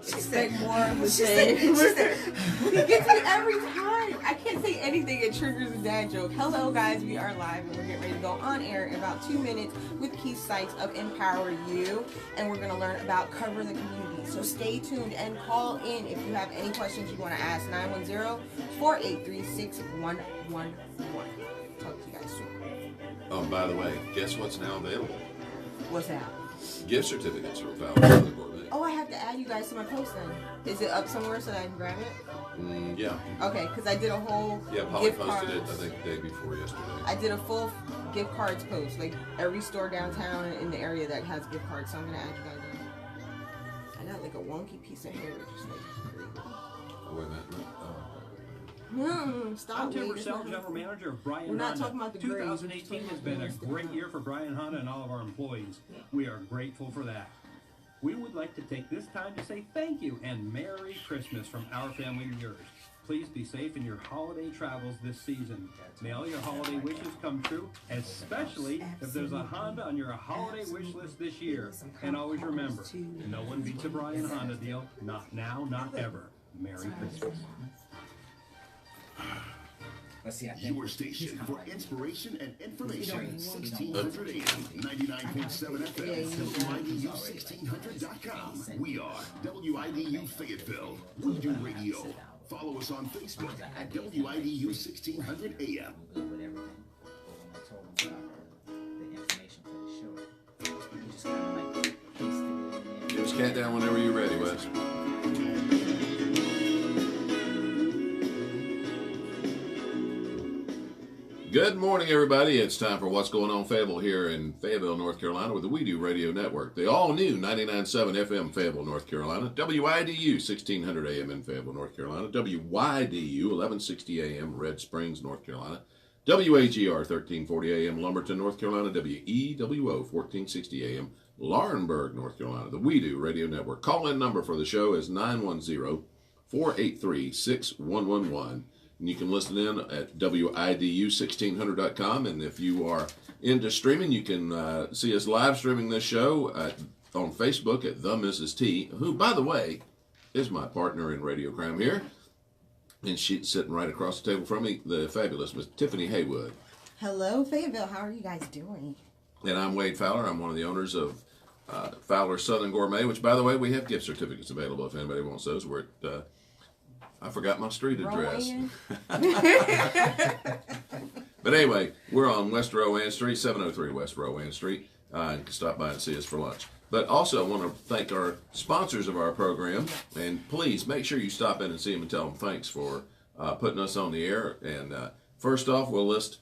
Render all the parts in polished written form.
Expect more of the same. He gets me every time. I can't say anything. It triggers a dad joke. Hello, guys. We are live, and we're getting ready to go on air in about 2 minutes with Sykes of EmpOwerU, and we're going to learn about Cover the Community. So stay tuned and call in if you have any questions you want to ask. 910-483-6111. Talk to you guys soon. Oh, by the way, guess what's now available? What's that? Gift certificates for Fowler Southern Gourmet. Oh, I have to add you guys to my post then. Is it up somewhere so that I can grab it? Yeah. Okay, because I did a whole Polly posted it, I think, the day before yesterday. I did a full gift cards post, like every store downtown in the area that has gift cards, so I'm going to add you guys in. I got like a wonky piece of hair, just like Oh, wait a minute. stop. I'm Tim Purcell, General Manager of Bryan We're not Honda. talking about the 2018 has been a great year for Bryan Honda and all of our employees. We are grateful for that. We would like to take this time to say thank you and Merry Christmas from our family to yours. Please be safe in your holiday travels this season. May all your holiday wishes come true, especially if there's a Honda on your holiday wish list this year. And always remember, no one beats a Bryan Honda deal. Not now, not ever. Merry Christmas. Your station for inspiration and information. 1600 AM, 99.7 FM, WIDU1600.com. We are WIDU Fayetteville. We do radio. Follow us on Facebook at WIDU1600 AM. Give us countdown whenever you're ready, Wes. Good morning, everybody. It's time for What's Going On Fayetteville here in Fayetteville, North Carolina with the We Do Radio Network. The all-new 99.7 FM Fayetteville, North Carolina. WIDU 1600 AM in Fayetteville, North Carolina. WYDU 1160 AM Red Springs, North Carolina. WAGR 1340 AM Lumberton, North Carolina. WEWO 1460 AM Laurinburg, North Carolina. The We Do Radio Network. Call-in number for the show is 910-483-6111. And you can listen in at WIDU1600.com. And if you are into streaming, you can see us live streaming this show on Facebook at TheMrsTee, who, by the way, is my partner in Radio Crime here. And she's sitting right across the table from me, the fabulous Miss Tiffany Haywood. Hello, Fayetteville. How are you guys doing? And I'm Wade Fowler. I'm one of the owners of Fowler Southern Gourmet, which, by the way, we have gift certificates available if anybody wants those. We're at... I forgot my street address. But anyway, we're on West Rowan Street, 703 West Rowan Street. And can stop by and see us for lunch. But also, I want to thank our sponsors of our program. And please, make sure you stop in and see them and tell them thanks for putting us on the air. And first off, we'll list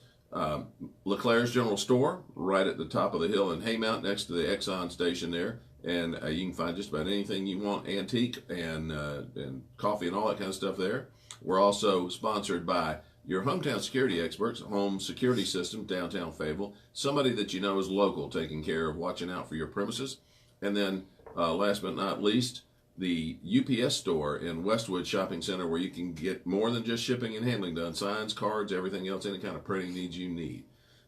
LeClaire's General Store right at the top of the hill in Haymount next to the Exxon station there. And you can find just about anything you want, antique and coffee and all that kind of stuff there. We're also sponsored by your hometown security experts, Home Security System, downtown Fayetteville. Somebody that you know is local, taking care of watching out for your premises. And then last but not least, the UPS store in Westwood Shopping Center, where you can get more than just shipping and handling done. Signs, cards, everything else, any kind of printing needs you need.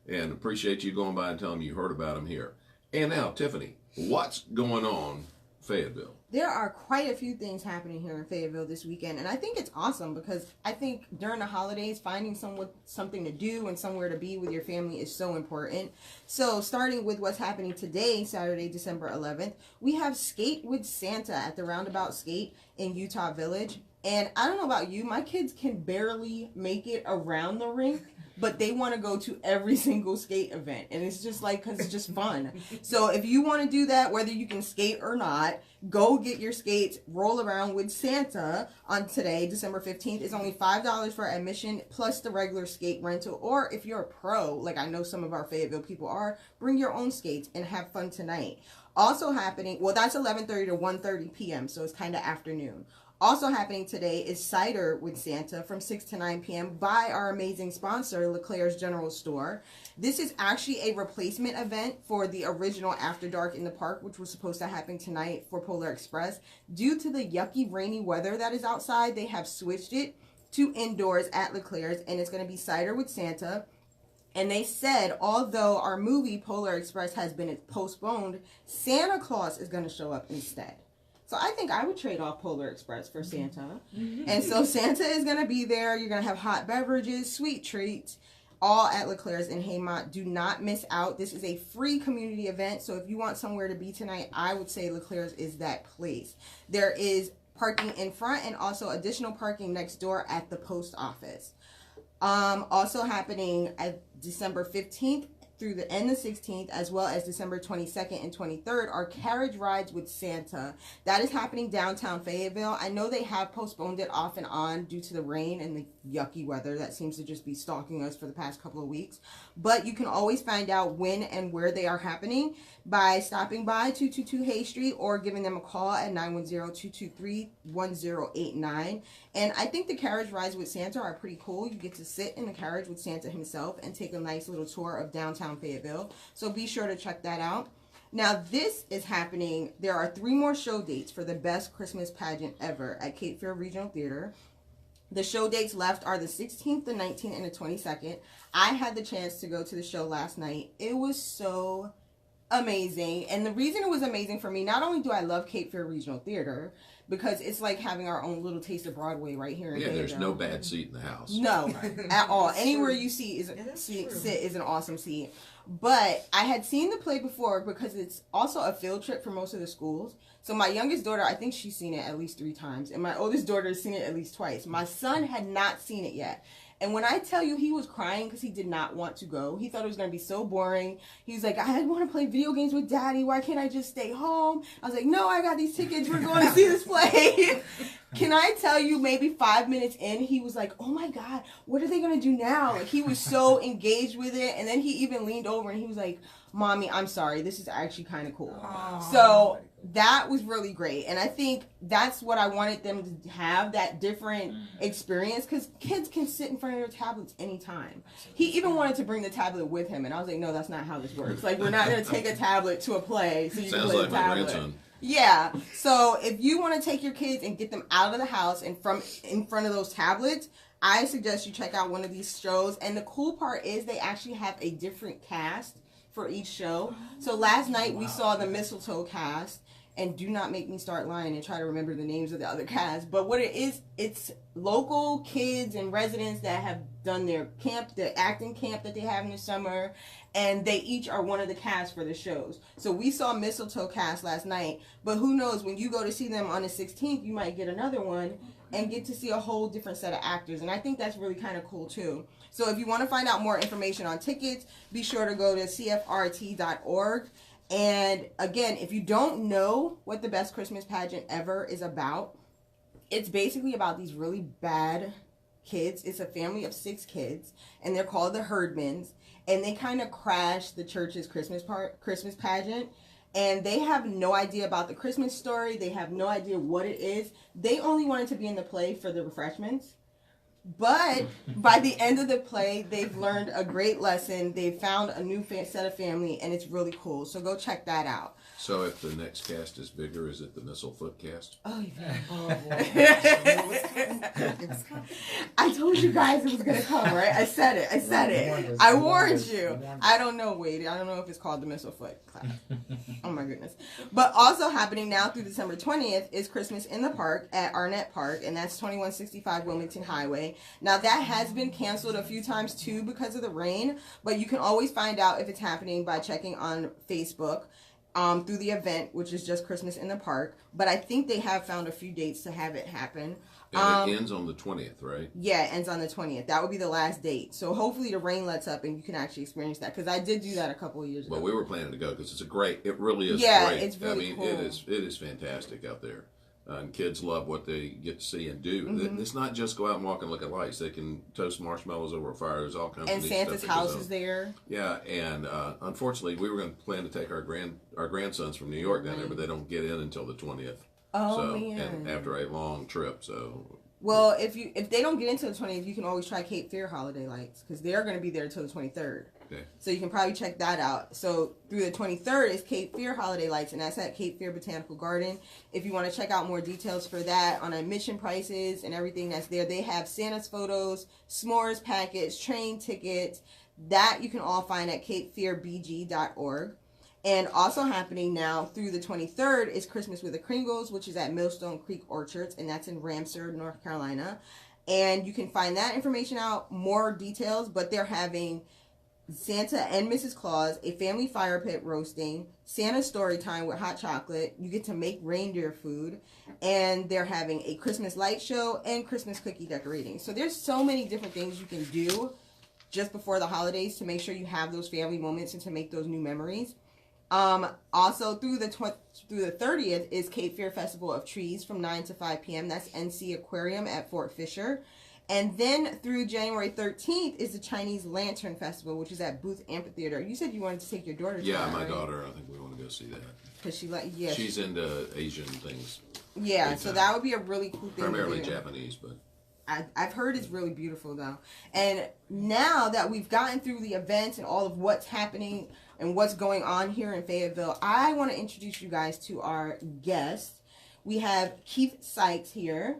And appreciate you going by and telling me you heard about them here. And now, Tiffany, what's going on Fayetteville? There are quite a few things happening here in Fayetteville this weekend, and I think it's awesome because I think during the holidays, finding something to do and somewhere to be with your family is so important. So starting with what's happening today, Saturday, December 11th, we have Skate with Santa at the Roundabout Skate in Utah Village. And I don't know about you, my kids can barely make it around the rink, but they want to go to every single skate event. And it's just like, because it's just fun. So if you want to do that, whether you can skate or not, go get your skates, roll around with Santa on today, December 15th. It's only $5 for admission, plus the regular skate rental. Or if you're a pro, like I know some of our Fayetteville people are, bring your own skates and have fun tonight. Also happening, well, that's 11:30 to 1:30 p.m., so it's kind of afternoon. Also happening today is Cider with Santa from 6 to 9 p.m. by our amazing sponsor, LeClaire's General Store. This is actually a replacement event for the original After Dark in the Park, which was supposed to happen tonight for Polar Express. Due to the yucky, rainy weather that is outside, they have switched it to indoors at LeClaire's, and it's going to be Cider with Santa. And they said, although our movie Polar Express has been postponed, Santa Claus is going to show up instead. So I think I would trade off Polar Express for Santa. And so Santa is going to be there. You're going to have hot beverages, sweet treats, all at LeClaire's in Haymont. Do not miss out. This is a free community event. So if you want somewhere to be tonight, I would say LeClaire's is that place. There is parking in front and also additional parking next door at the post office. Also happening at December 15th through the end of 16th, as well as December 22nd and 23rd, are carriage rides with Santa. That is happening downtown Fayetteville. I know they have postponed it off and on due to the rain and the yucky weather that seems to just be stalking us for the past couple of weeks. But you can always find out when and where they are happening by stopping by 222 Hay Street or giving them a call at 910-223-1089. And I think the carriage rides with Santa are pretty cool. You get to sit in the carriage with Santa himself and take a nice little tour of downtown Fayetteville. So be sure to check that out. Now this is happening. There are 3 more show dates for the best Christmas pageant ever at Cape Fear Regional Theater. The show dates left are the 16th, the 19th, and the 22nd. I had the chance to go to the show last night. It was so amazing. And the reason it was amazing for me, not only do I love Cape Fear Regional Theater, because it's like having our own little taste of Broadway right here in There's no bad seat in the house. No, at all. Anywhere you sit is an awesome seat. But I had seen the play before because it's also a field trip for most of the schools. So my youngest daughter, I think she's seen it at least 3 times. And my oldest daughter has seen it at least twice. My son had not seen it yet. And when I tell you he was crying because he did not want to go, he thought it was going to be so boring. He was like, I want to play video games with Daddy. Why can't I just stay home? I was like, no, I got these tickets. We're going to see this play. Can I tell you, maybe 5 minutes in, he was like, oh my God, what are they going to do now? Like, he was so engaged with it. And then he even leaned over and he was like, Mommy, I'm sorry. This is actually kind of cool. Aww. So that was really great. And I think that's what I wanted them to have, that different experience, because kids can sit in front of their tablets anytime. He even wanted to bring the tablet with him. And I was like, no, that's not how this works. Like, we're not going to take a tablet to a play so you can play the tablet. Sounds like my grandson. Yeah. So if you want to take your kids and get them out of the house and from in front of those tablets, I suggest you check out one of these shows. And the cool part is they actually have a different cast for each show. So last night we saw the Mistletoe cast, and do not make me start lying and try to remember the names of the other cast. But what it is, it's local kids and residents that have done their camp, the acting camp that they have in the summer, and they each are one of the casts for the shows. So we saw Mistletoe cast last night, but who knows, when you go to see them on the 16th, you might get another one and get to see a whole different set of actors. And I think that's really kind of cool too. So if you want to find out more information on tickets, be sure to go to cfrt.org. And again, if you don't know what the best Christmas pageant ever is about, it's basically about these really bad kids. It's a family of 6 kids, and they're called the Herdmans, and they kind of crash the church's Christmas pageant. And they have no idea about the Christmas story. They have no idea what it is. They only wanted to be in the play for the refreshments. But by the end of the play, they've learned a great lesson. They've found a new set of family, and it's really cool. So go check that out. So if the next cast is bigger, is it the Mistlefoot cast? Oh, yeah. I told you guys it was going to come, right? I said it. I warned you. I don't know, Wade. I don't know if it's called the Mistlefoot class. Oh, my goodness. But also happening now through December 20th is Christmas in the Park at Arnett Park, and that's 2165 Wilmington Highway. Now, that has been canceled a few times, too, because of the rain, but you can always find out if it's happening by checking on Facebook. Through the event, which is just Christmas in the Park. But I think they have found a few dates to have it happen. And it ends on the 20th, right? Yeah, it ends on the 20th. That would be the last date. So hopefully the rain lets up and you can actually experience that. Because I did do that a couple of years ago. Well, we were planning to go because it really is great. Yeah, it's really cool. It is fantastic out there. And kids love what they get to see and do. Mm-hmm. It's not just go out and walk and look at lights. They can toast marshmallows over a fire. There's all kinds of neat stuff. And Santa's house is there. Yeah, and unfortunately, we were going to plan to take our grandsons from New York down there, but they don't get in until the 20th. Oh, man. And after a long trip, so... Well, if they don't get into the 20th, you can always try Cape Fear Holiday Lights, because they're going to be there until the 23rd. Okay. So you can probably check that out. So through the 23rd is Cape Fear Holiday Lights, and that's at Cape Fear Botanical Garden. If you want to check out more details for that on admission prices and everything that's there, they have Santa's photos, s'mores package, train tickets. That you can all find at capefearbg.org. And also happening now through the 23rd is Christmas with the Kringles, which is at Millstone Creek Orchards, and that's in Ramseur, North Carolina. And you can find that information out, more details, but they're having Santa and Mrs. Claus, a family fire pit roasting, Santa story time with hot chocolate. You get to make reindeer food, and they're having a Christmas light show and Christmas cookie decorating. So there's so many different things you can do just before the holidays to make sure you have those family moments and to make those new memories. Also through the 30th is Cape Fear Festival of Trees from 9 to 5 p.m. That's NC Aquarium at Fort Fisher. And then through January 13th is the Chinese Lantern Festival, which is at Booth Amphitheater. You said you wanted to take your daughter to that, Yeah, my right? daughter, I think we want to go see that. Because She's into Asian things. Yeah, so that would be a really cool thing Primarily to do. Japanese, but... I've heard it's really beautiful, though. And now that we've gotten through the events and all of what's happening and what's going on here in Fayetteville, I want to introduce you guys to our guest. We have Keith Sykes here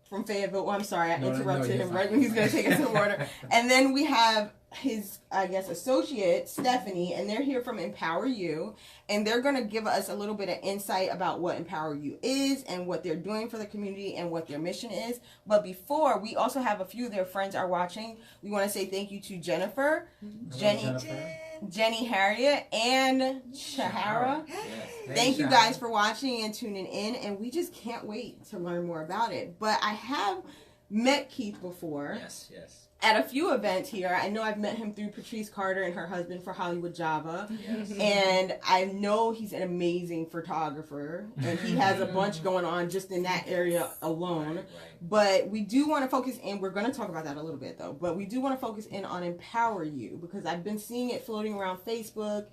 from Fayetteville. Oh, I'm sorry, I interrupted him right when he's going to take us to water. And then we have his, I guess, associate, Stephanie, and they're here from EmpOwerU, and they're going to give us a little bit of insight about what EmpOwerU is and what they're doing for the community and what their mission is. But before, we also have a few of their friends are watching. We want to say thank you to Jennifer, Jenny Harriet, and Shahara. Yes. Thank you guys for watching and tuning in, and we just can't wait to learn more about it. But I have met Keith before. Yes. At a few events here. I know I've met him through Patrice Carter and her husband for Hollywood Java. Yes. And I know he's an amazing photographer. And he has a bunch going on just in that area alone. Right. But we do want to focus in. We're going to talk about that a little bit, though. But we do want to focus in on EmpOwerU, because I've been seeing it floating around Facebook.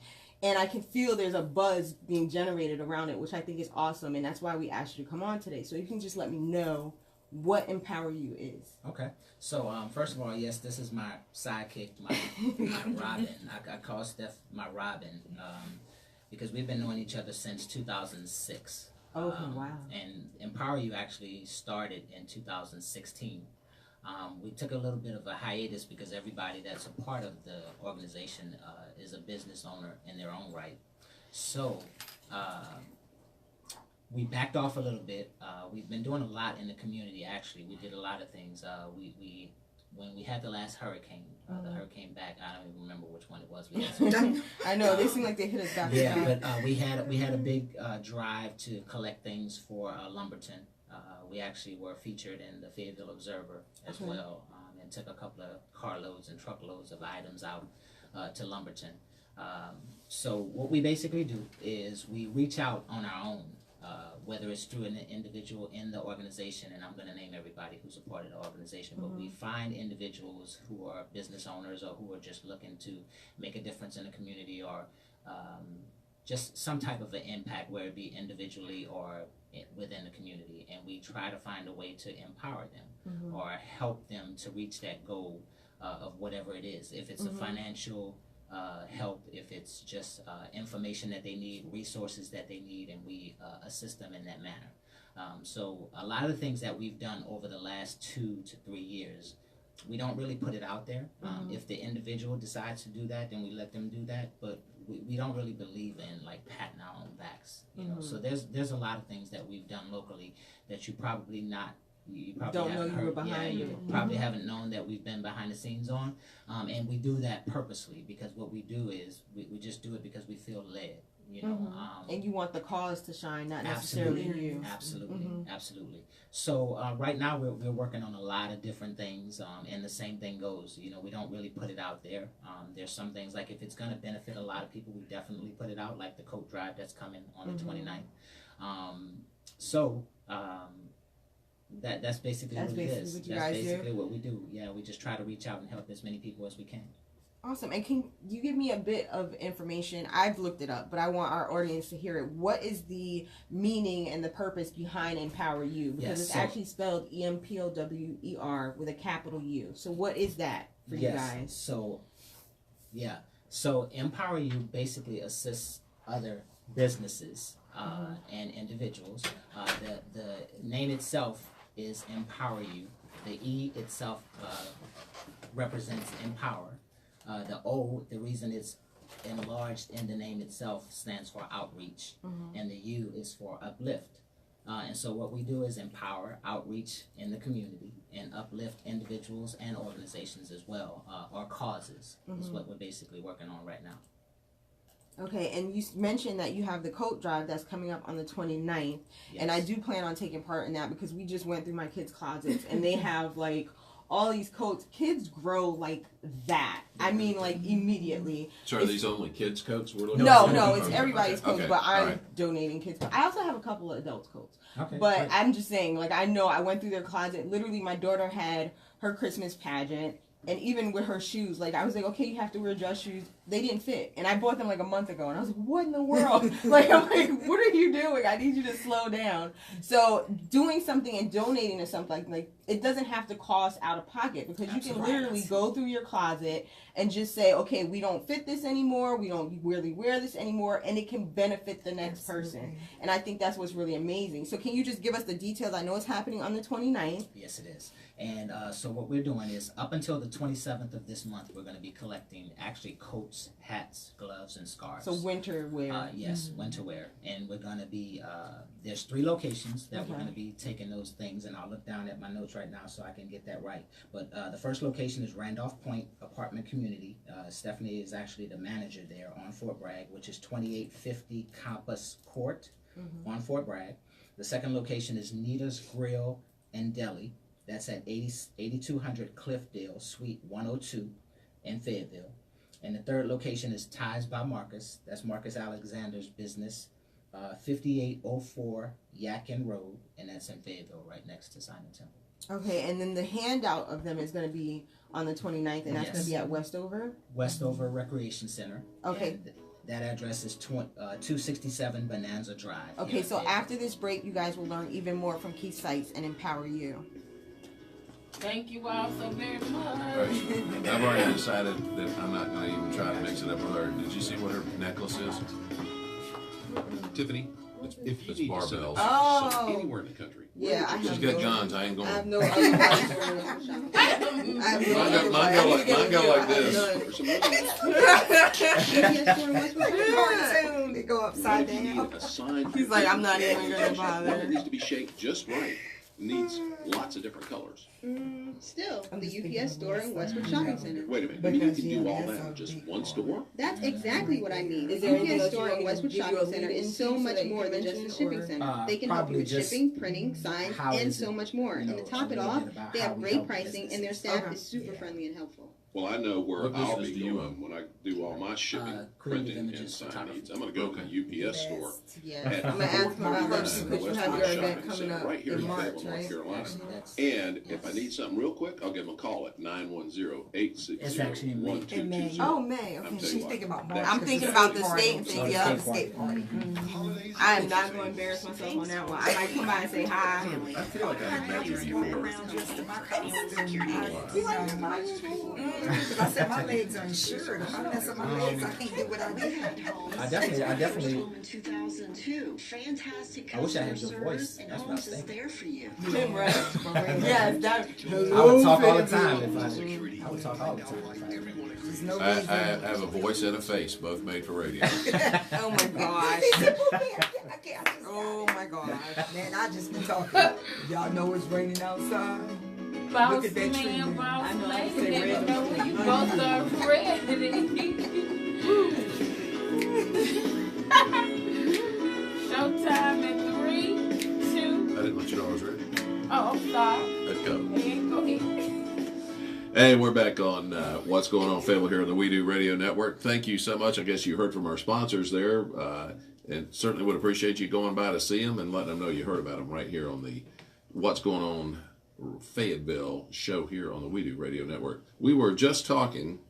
And I can feel there's a buzz being generated around it, which I think is awesome. And that's why we asked you to come on today. So you can just let me know what EmpOwerU is. Okay. So, first of all, yes, this is my sidekick, my Robin. I call Steph my Robin because we've been knowing each other since 2006. Oh, wow. And EmpOwerU actually started in 2016. We took a little bit of a hiatus because everybody that's a part of the organization is a business owner in their own right. So, we backed off a little bit. We've been doing a lot in the community, actually. We did a lot of things. When we had the last hurricane, the hurricane back, I don't even remember which one it was. We had I know, they seem like they hit us back. Yeah, but we had a big drive to collect things for Lumberton. We actually were featured in the Fayetteville Observer as well, and took a couple of carloads and truckloads of items out to Lumberton. So what we basically do is we reach out on our own. Whether it's through an individual in the organization, and I'm going to name everybody who's a part of the organization, but we find individuals who are business owners or who are just looking to make a difference in the community or just some type of an impact, whether it be individually or within the community, and we try to find a way to empower them or help them to reach that goal of whatever it is. If it's a financial help, if it's just information that they need, resources that they need, and we assist them in that manner. So a lot of the things that we've done over the last 2 to 3 years, we don't really put it out there. If the individual decides to do that, then we let them do that, but we don't really believe in like patting our own backs, you know. So there's a lot of things that we've done locally that you probably Don't know you were behind. You probably haven't known that we've been behind the scenes on, and we do that purposely because what we do is we just do it because we feel led, you know. And you want the cause to shine, not necessarily you. Absolutely. So right now we're working on a lot of different things, and the same thing goes. You know, we don't really put it out there. There's some things like if it's going to benefit a lot of people, we definitely put it out, like the coat drive that's coming on the 29th. That's basically what it is. That's basically what we do. Yeah, we just try to reach out and help as many people as we can. Awesome. And can you give me a bit of information? I've looked it up, but I want our audience to hear it. What is the meaning and the purpose behind EmpOwerU? Because it's actually spelled EmpOwer with a capital U. So what is that for you guys? So EmpOwerU basically assists other businesses and individuals. The name itself is EmpOwerU. The E itself represents empower. The O, the reason it's enlarged in the name itself stands for outreach, and the U is for uplift. And so what we do is empower outreach in the community and uplift individuals and organizations as well, or causes is what we're basically working on right now. Okay, and you mentioned that you have the coat drive that's coming up on the 29th, and I do plan on taking part in that because we just went through my kids' closets, and they have, like, all these coats. Kids grow like that. I mean, like, immediately. So are these only kids' coats we're looking No, at? no, it's everybody's coats, Okay, but I'm right. donating kids' coats. I also have a couple of adults' coats. Okay, But great. I'm just saying, like, I know I went through their closet. Literally, my daughter had her Christmas pageant, and even with her shoes, like, I was like, okay, you have to wear dress shoes. They didn't fit. And I bought them, like, a month ago, and I was like, what in the world? Like, I'm like, what are you doing? I need you to slow down. So doing something and donating to something, like, it doesn't have to cost out of pocket, because you can literally go through your closet and just say, okay, we don't fit this anymore. We don't really wear this anymore, and it can benefit the next person. And I think that's what's really amazing. So can you just give us the details? I know it's happening on the 29th. Yes, it is. And so what we're doing is up until the 27th of this month, we're going to be collecting actually coats, hats, gloves, and scarves. So winter wear. Yes, winter wear. And we're going to be, there's 3 locations that we're going to be taking those things, and I'll look down at my notes right now so I can get that right. But the first location is Randolph Point Apartment Community. Stephanie is actually the manager there on Fort Bragg, which is 2850 Compass Court on Fort Bragg. The second location is Nita's Grill and Deli. That's at 8200 Cliffdale, Suite 102 in Fayetteville. And the third location is Ties by Marcus. That's Marcus Alexander's business, 5804 Yakin Road, and that's in Fayetteville, right next to Simon Temple. Okay, and then the handout of them is going to be on the 29th, and that's going to be at Westover? Westover Recreation Center. Okay. And that address is 267 Bonanza Drive. Okay, so after this break, you guys will learn even more from Sykes and EmpOwerU. Thank you all so very much. Right. I've already decided that I'm not going to even try to mix it up with her. Did you see what her necklace is? Tiffany, if you It's need to barbells. sell Oh. something anywhere in the country, Yeah, I She's have got no, guns. I ain't I have going. no other advice for her. I have no Mine other go- mine go advice. like- mine go like this. or some Soon they go upside down. a sign. He's like, I'm not even gonna One bother. that needs to be shaped just right. Needs lots of different colors. Still, the UPS store in Westwood Shopping Center. Wait a minute, you can do all that with just one store? That's exactly what I mean. Is The there anything UPS else you store want in me to Westwood give you Shopping a Center lead-in is so to much that you more can than just the mention, shipping or- center. They can help you probably with just, shipping, printing, signs, how and is so it, much more. you And to know, top a it little off, bit about they how have we great help pricing and their businesses. staff Okay. is super friendly and helpful. Well, I know where What I'll business be do you going own? when I do all my shipping, Creative printing, and Images sign Photography. needs. I'm going to go to the UPS store. Yeah, At I'm gonna ask him about that 439 because you have your Westwood event Shopping coming Center, up right here in in March, Fayetteville, North right? Carolina. Actually, that's, And if I need something real quick, I'll give them a call at 910-860-1222. It's actually in May. Oh, May. I'm Okay. telling you what, about that's I'm thinking about the exactly- state and So things. the Yeah, skate park. I am not going to embarrass myself on that one. I might come by and say hi. I feel like I've met you before. I said my legs are insured. If I mess up my legs, I can't do what I did. I definitely, in 2002. Fantastic I wish I customer had your voice. service, and That's what I was Homes is thinking. there for you. Tim, right? Yes, that. I would talk all the time if I would talk all the time. There's no I reason. have a voice and a face, both made for radio. Oh my gosh. I can't. Oh my gosh. Man, I just been talking. Y'all know it's raining outside. Boss Look at that tree. man, boss I know, I lady, say never red. know when you both are ready. Showtime at 3, 2. I didn't let you know I was ready. Oh, I'm sorry. Let's go. And go ahead. Hey, we're back on What's Going On Fayetteville here on the We Do Radio Network. Thank you so much. I guess you heard from our sponsors there, and certainly would appreciate you going by to see them and letting them know you heard about them right here on the What's Going On Fayetteville show here on the We Do Radio Network. We were just talking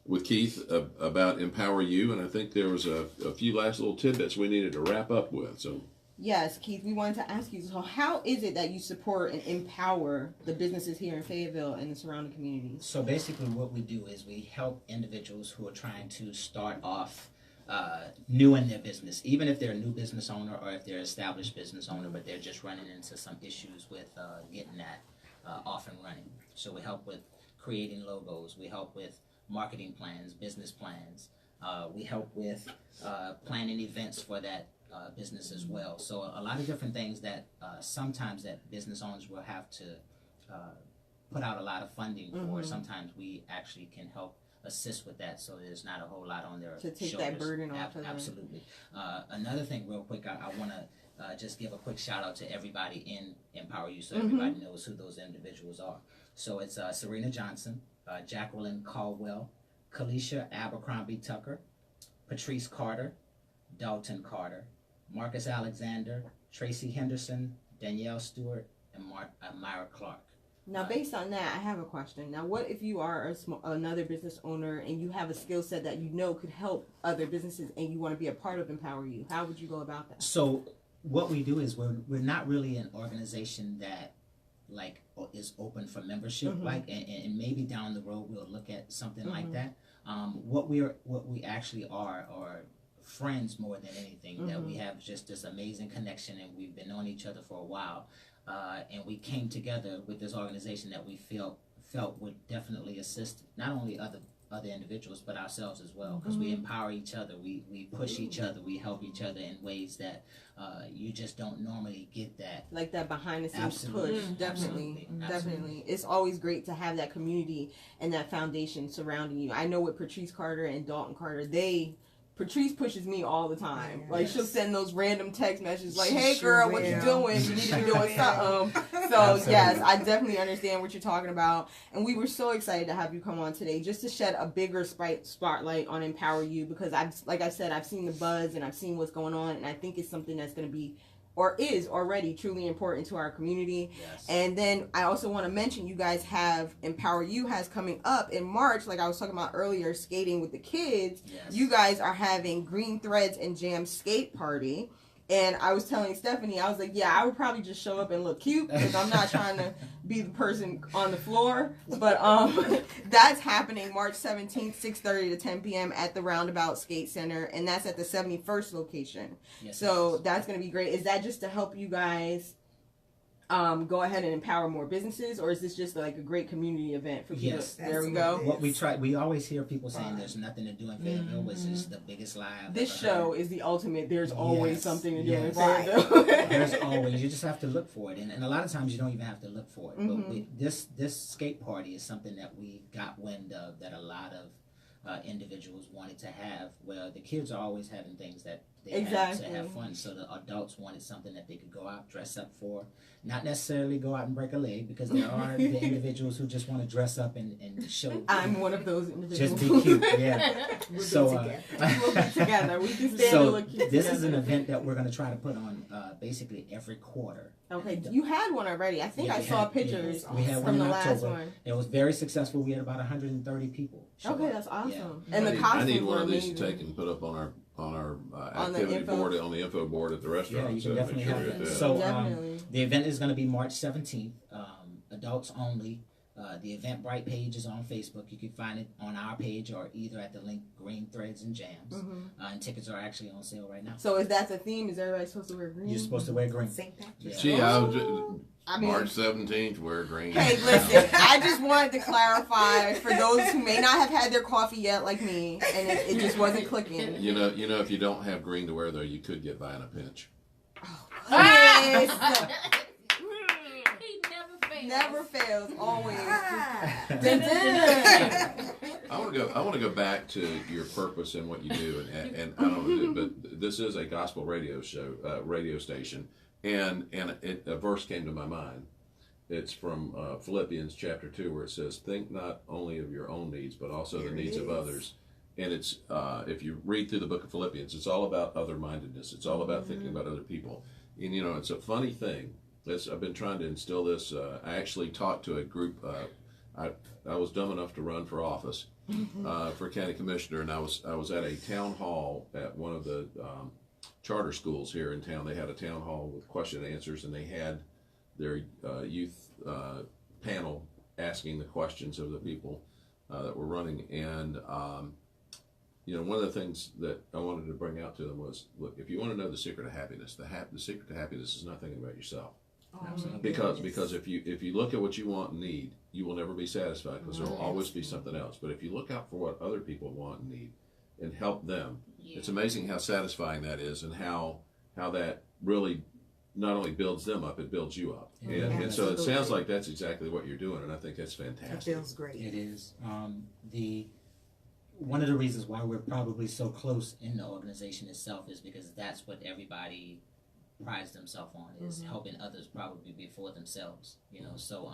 with Keith about EmpOwerU, and I think there was a few last little tidbits we needed to wrap up with. So. Yes, Keith, we wanted to ask you, so how is it that you support and empower the businesses here in Fayetteville and the surrounding communities? So basically what we do is we help individuals who are trying to start off new in their business, even if they're a new business owner or if they're an established business owner, but they're just running into some issues with getting that off and running. So we help with creating logos, we help with marketing plans, business plans, We help with planning events for that business as well. So a lot of different things that sometimes that business owners will have to put out a lot of funding for. Sometimes we actually can help assist with that, so there's not a whole lot on their to take shoulders. that burden off of them. Absolutely. Another thing, real quick, I want to just give a quick shout out to everybody in EmpOwerU, so everybody knows who those individuals are. So it's Serena Johnson, Jacqueline Caldwell, Kalisha Abercrombie Tucker, Patrice Carter, Dalton Carter, Marcus Alexander, Tracy Henderson, Danielle Stewart, and Myra Clark. Now, based on that, I have a question. Now, what if you are another business owner and you have a skill set that you know could help other businesses and you want to be a part of EmpOwerU? How would you go about that? So what we do is we're not really an organization that like is open for membership, like, and maybe down the road we'll look at something like that. What we actually are friends more than anything. That we have just this amazing connection, and we've been knowing each other for a while. And we came together with this organization that we felt would definitely assist not only other individuals but ourselves as well, because we empower each other, we push each other, we help each other in ways that you just don't normally get that. Like that behind the scenes Absolutely. push. Definitely. Absolutely. Definitely. It's always great to have that community and that foundation surrounding you. I know with Patrice Carter and Dalton Carter, Patrice pushes me all the time. Like, she'll send those random text messages like, hey girl, what you doing? You need to be doing something. So yes, I definitely understand what you're talking about. And we were so excited to have you come on today just to shed a bigger spotlight on EmpOwerU, because like I said, I've seen the buzz and I've seen what's going on, and I think it's something that's going to be or is already truly important to our community. Yes. And then I also want to mention, you guys have EmpOwerU has coming up in March, like I was talking about earlier, skating with the kids. Yes. You guys are having Green Threads and Jam skate party. And I was telling Stephanie, I was like, yeah, I would probably just show up and look cute because I'm not trying to be the person on the floor. But that's happening March 17th, 6:30 to 10 p.m. at the Roundabout Skate Center. And that's at the 71st location. Yes, So that's going to be great. Is that just to help you guys go ahead and empower more businesses, or is this just like a great community event for people? Yes. There we go. What we always hear people saying there's nothing to do in Fayetteville, which is the biggest lie I've This ever show heard. is the ultimate. There's always something to do in Yes. Fayetteville. There's always, you just have to look for it, and a lot of times you don't even have to look for it. But this skate party is something that we got wind of, that a lot of individuals wanted to have, where the kids are always having things that they have to have fun, so the adults wanted something that they could go out, dress up for, not necessarily go out and break a leg, because there are the individuals who just want to dress up and show. I'm one of those individuals. Just be cute, yeah. We'll be together. We can stand and look cute this together. is an event that we're going to try to put on basically every quarter. Okay, you had one already. I think I saw pictures we had one from in the last October. one. It was very successful. We had about 130 people. Okay, that's awesome. Yeah. And the costumes I need one were of these amazing. to take and put up on our On the activity info. board, on the info board at the restaurant. Yeah, you so can make definitely sure have we that. get that. So Definitely. the event is going to be March 17th. Adults only. The Eventbrite page is on Facebook. You can find it on our page or either at the link Green Threads and Jams. And tickets are actually on sale right now. So is that the theme? Is everybody supposed to wear green? You're supposed to wear green. St. Patrick's. Gee, I mean- March 17th, wear green. Hey, listen, I just wanted to clarify for those who may not have had their coffee yet, like me, and it just wasn't clicking. You know, if you don't have green to wear, though, you could get by in a pinch. Yes. He never fails. Never fails, always. I want to go back to your purpose and what you do, and I don't know, but this is a gospel radio show, radio station, and a verse came to my mind. It's from Philippians chapter 2, where it says, "Think not only of your own needs, but also the needs of others." And it's if you read through the book of Philippians, it's all about other-mindedness. It's all about thinking about other people. And you know, it's a funny thing. I've been trying to instill this. I actually talked to a group. I was dumb enough to run for office for county commissioner, and I was at a town hall at one of the charter schools here in town. They had a town hall with question and answers, and they had their youth panel asking the questions of the people that were running. And you know, one of the things that I wanted to bring out to them was, look, if you want to know the secret of happiness, the secret to happiness is not thinking about yourself. Because if you look at what you want and need, you will never be satisfied, because there will always be something else. But if you look out for what other people want and need, and help them. Yeah. It's amazing how satisfying that is, and how that really not only builds them up, it builds you up. And so it sounds like that's exactly what you're doing, and I think that's fantastic. It feels great. It is. One of the reasons why we're probably so close in the organization itself is because that's what everybody prides themselves on, is helping others probably before themselves. You know, so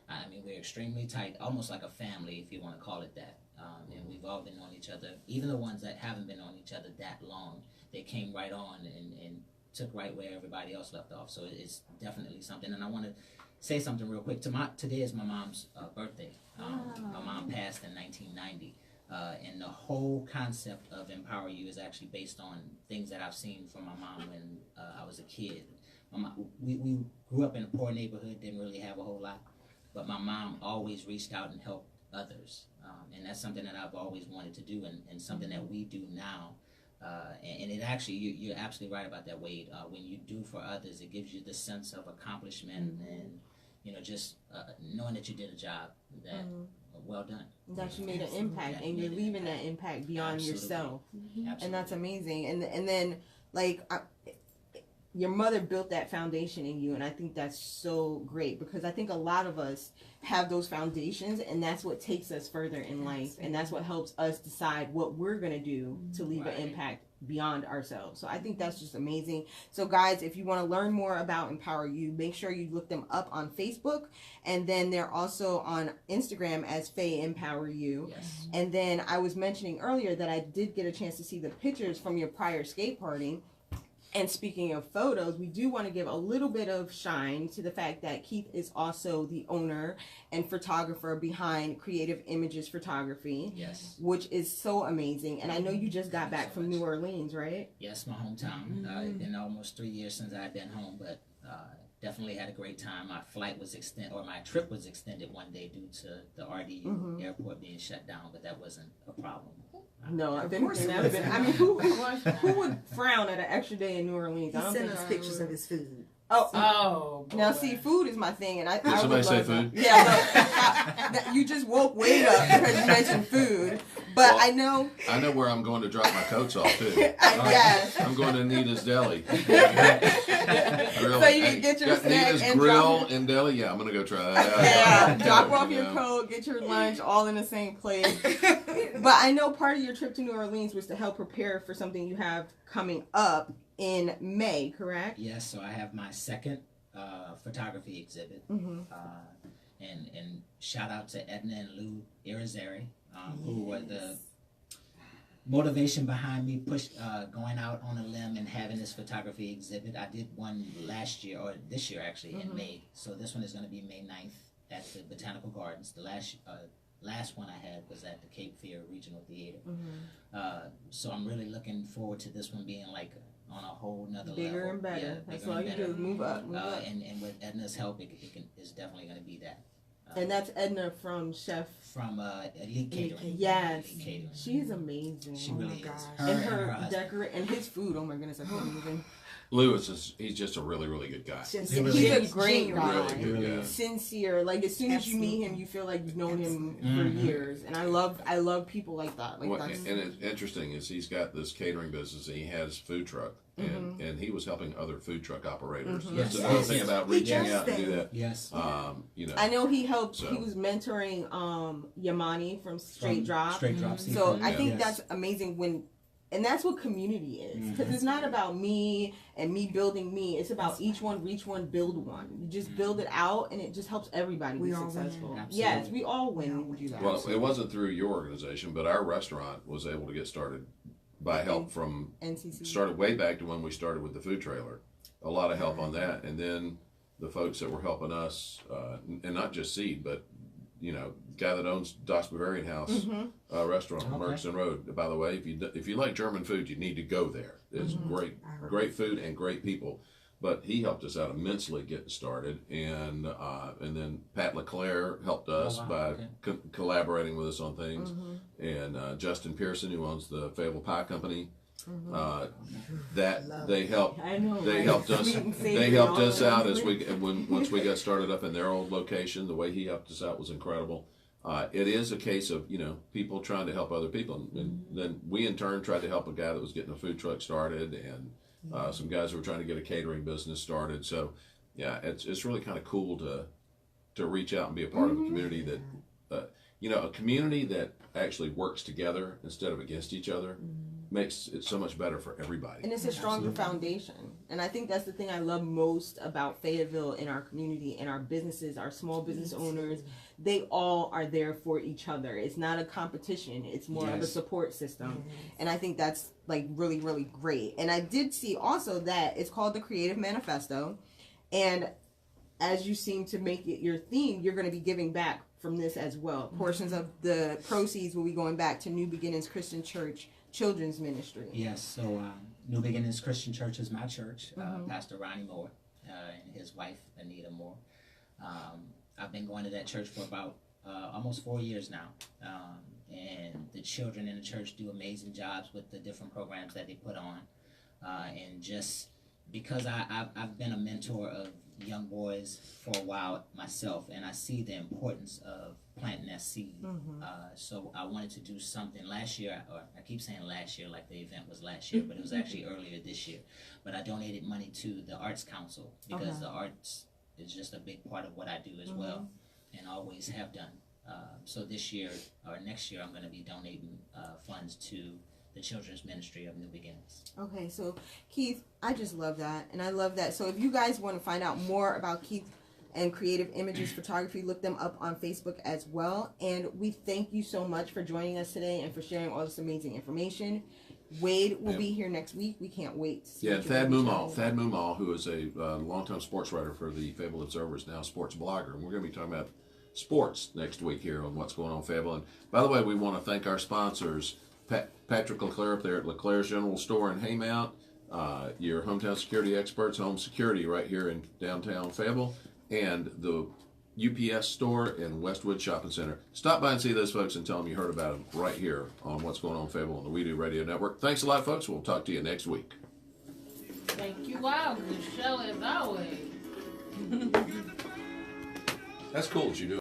I mean, we're extremely tight, almost like a family, if you want to call it that. And we've all been on each other. Even the ones that haven't been on each other that long, they came right on and took right where everybody else left off. So it's definitely something. And I want to say something real quick. Today is my mom's birthday. My mom passed in 1990. And the whole concept of EmpOwerU is actually based on things that I've seen from my mom when I was a kid. We grew up in a poor neighborhood, didn't really have a whole lot, but my mom always reached out and helped others. And that's something that I've always wanted to do, and something that we do now. And it actually, you're absolutely right about that, Wade. When you do for others, it gives you the sense of accomplishment and, you know, just knowing that you did a job that well done. That you made an impact, and you're leaving that impact beyond yourself. Absolutely. And that's amazing. And then, like, your mother built that foundation in you, and I think that's so great, because I think a lot of us have those foundations, and that's what takes us further in life, and that's what helps us decide what we're going to do to leave an impact beyond ourselves. So I think that's just amazing. So guys, if you want to learn more about EmpOwerU, make sure you look them up on Facebook, and then they're also on Instagram as EmpOwerU. Yes. And then I was mentioning earlier that I did get a chance to see the pictures from your prior skate party. And speaking of photos, we do want to give a little bit of shine to the fact that Keith is also the owner and photographer behind Creative Images Photography. Yes. Which is so amazing. And I know you just got back from New Orleans, right? Yes, my hometown. It's been almost 3 years since I've been home, but definitely had a great time. My flight was extended, or my trip was extended one day due to the RDU airport being shut down, but that wasn't a problem. No, of course it would. I mean, who would frown at an extra day in New Orleans? He sent us pictures of his food. Oh, now see, food is my thing, and I somebody say food? Yeah, look, you just woke Wade up because you mentioned food. But well, I know where I'm going to drop my coats off too. Yes, I'm going to Nita's Deli. Really. So you can get your snack Nita's and Grill and Deli. Yeah, I'm gonna go try that out. Yeah, drop off your coat, get your lunch, all in the same place. But I know part of your trip to New Orleans was to help prepare for something you have coming up in May, correct? Yes, so I have my second photography exhibit. And shout out to Edna and Lou Irizarry, who were the motivation behind me going out on a limb and having this photography exhibit. I did one last year, or this year actually, in May. So this one is going to be May 9th at the Botanical Gardens. The last one I had was at the Cape Fear Regional Theater. So I'm really looking forward to this one being like on a whole nother level. Bigger and better. Yeah, that's all you do is move up. And with Edna's help, it's definitely going to be that. And that's Edna from Chef. From Elite Catering. Yes. Elite Catering. She's amazing. She really is. And her and his food, oh my goodness, I couldn't even. Lewis he's just a really, really good guy. He's a great guy. Really good guy. Sincere. Like as soon as you meet him, you feel like you've known him for years. And I love people like that. Like and it's interesting is he's got this catering business and he has food truck. And he was helping other food truck operators. That's another thing about reaching out and do that. Yes. You know. I know he helped. He was mentoring Yamani from Straight Drop. Straight Drop. So I think that's amazing and that's what community is, because it's not about me and me building me. It's about each one reach one, build one. You just build it out, and it just helps everybody be successful. Yes, we all win when we do that. Well, it wasn't through your organization, but our restaurant was able to get started by help from NCC. Started way back to when we started with the food trailer. A lot of help on that, and then the folks that were helping us, and not just Seed, but you know, guy that owns Doc's Bavarian House restaurant on Murchison Road. By the way, if you like German food, you need to go there. It's great food and great people. But he helped us out immensely getting started, and then Pat LeClaire helped us by collaborating with us on things, and Justin Pearson, who owns the Fayetteville Pie Company. They helped us out as once we got started up in their old location. The way he helped us out was incredible. it is a case of, you know, people trying to help other people. And then we in turn tried to help a guy that was getting a food truck started, and some guys who were trying to get a catering business started. So yeah, it's really kind of cool to reach out and be a part of a community that, you know, a community that actually works together instead of against each other makes it so much better for everybody. And it's a stronger foundation. And I think that's the thing I love most about Fayetteville and our community and our businesses, our small business owners. They all are there for each other. It's not a competition. It's more of a support system. And I think that's like really, really great. And I did see also that it's called the Creative Manifesto. And as you seem to make it your theme, you're going to be giving back from this as well. Portions of the proceeds will be going back to New Beginnings Christian Church Children's Ministry. Yes, so New Beginnings Christian Church is my church. Pastor Ronnie Moore and his wife, Anita Moore. I've been going to that church for about almost 4 years now. And the children in the church do amazing jobs with the different programs that they put on. And just because I've been a mentor of young boys for a while myself, and I see the importance of planting that seed. So I wanted to do something last year, or I keep saying last year like the event was last year, but it was actually earlier this year. But I donated money to the Arts Council because the arts is just a big part of what I do as well, and always have done. So this year, or next year, I'm going to be donating funds to the Children's Ministry of New Beginnings. Okay, so Keith, I just love that, and I love that. So if you guys want to find out more about Keith and Creative Images Photography, look them up on Facebook as well. And we thank you so much for joining us today and for sharing all this amazing information. Wade will be here next week. We can't wait to see Thad Mumal, who is a longtime sports writer for the Fayetteville Observer, is now a sports blogger, and we're going to be talking about sports next week here on What's Going On Fayetteville. And by the way, we want to thank our sponsors, Patrick Leclerc up there at Leclerc's General Store in Haymount, your hometown security experts, Home Security right here in downtown Fayetteville, and the UPS store in Westwood Shopping Center. Stop by and see those folks and tell them you heard about them right here on What's Going On Fayetteville on the We Do Radio Network. Thanks a lot, folks. We'll talk to you next week. Thank you. Wow, good show as always. That's cool that you do it.